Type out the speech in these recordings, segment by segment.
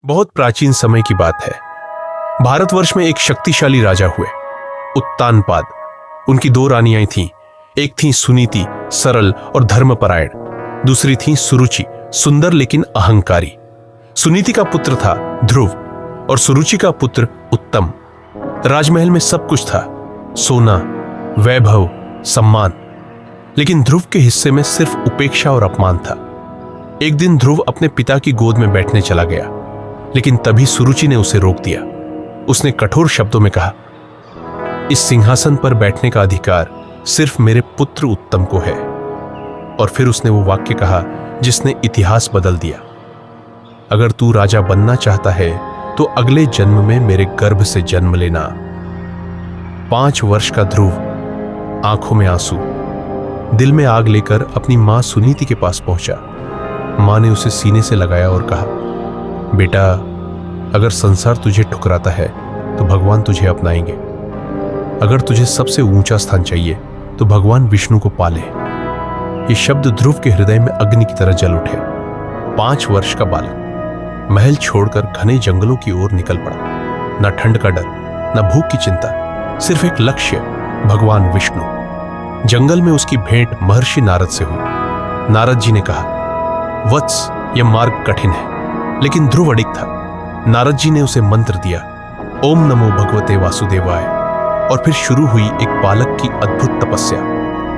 बहुत प्राचीन समय की बात है। भारतवर्ष में एक शक्तिशाली राजा हुए, उत्तानपाद। उनकी दो रानियां थीं। एक थी सुनीति, सरल और धर्मपरायण। दूसरी थी सुरुचि, सुंदर लेकिन अहंकारी। सुनीति का पुत्र था ध्रुव और सुरुचि का पुत्र उत्तम। राजमहल में सब कुछ था, सोना, वैभव, सम्मान। लेकिन ध्रुव के हिस्से में सिर्फ उपेक्षा और अपमान था। एक दिन ध्रुव अपने पिता की गोद में बैठने चला गया, लेकिन तभी सुरुचि ने उसे रोक दिया। उसने कठोर शब्दों में कहा, इस सिंहासन पर बैठने का अधिकार सिर्फ मेरे पुत्र उत्तम को है। और फिर उसने वो वाक्य कहा जिसने इतिहास बदल दिया, अगर तू राजा बनना चाहता है तो अगले जन्म में मेरे गर्भ से जन्म लेना। 5 वर्ष का ध्रुव, आंखों में आंसू, दिल में आग लेकर अपनी मां सुनीति के पास पहुंचा। मां ने उसे सीने से लगाया और कहा, बेटा, अगर संसार तुझे ठुकराता है तो भगवान तुझे अपनाएंगे। अगर तुझे सबसे ऊंचा स्थान चाहिए तो भगवान विष्णु को पाले। ये शब्द ध्रुव के हृदय में अग्नि की तरह जल उठे। 5 वर्ष का बालक महल छोड़कर घने जंगलों की ओर निकल पड़ा। न ठंड का डर, न भूख की चिंता, सिर्फ एक लक्ष्य, भगवान विष्णु। जंगल में उसकी भेंट महर्षि नारद से हुई। नारद जी ने कहा, वत्स, यह मार्ग कठिन है। लेकिन ध्रुव अडिग था। नारद जी ने उसे मंत्र दिया, ओम नमो भगवते वासुदेवाय। और फिर शुरू हुई एक बालक की अद्भुत तपस्या।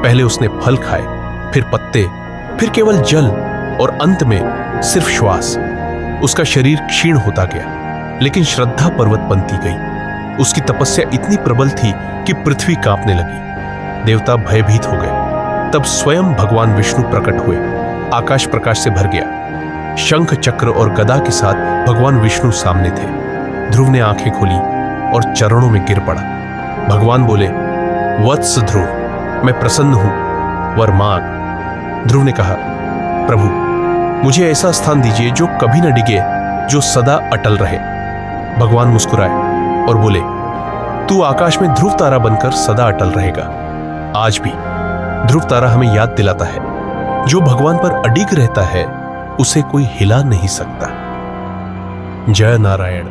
पहले उसने फल खाए, फिर पत्ते, फिर केवल जल और अंत में सिर्फ श्वास। उसका शरीर क्षीण होता गया, लेकिन श्रद्धा पर्वत बनती गई। उसकी तपस्या इतनी प्रबल थी कि पृथ्वी कांपने लगी। देवता भयभीत हो गए। तब स्वयं भगवान विष्णु प्रकट हुए। आकाश प्रकाश से भर गया। शंख, चक्र और गदा के साथ भगवान विष्णु सामने थे। ध्रुव ने आंखें खोली और चरणों में गिर पड़ा। भगवान बोले, वत्स ध्रुव, मैं प्रसन्न हूं, वर मांग। ध्रुव ने कहा, प्रभु, मुझे ऐसा स्थान दीजिए जो कभी न डिगे, जो सदा अटल रहे। भगवान मुस्कुराए और बोले, तू आकाश में ध्रुव तारा बनकर सदा अटल रहेगा। आज भी ध्रुव तारा हमें याद दिलाता है, जो भगवान पर अडिग रहता है उसे कोई हिला नहीं सकता। जय नारायण।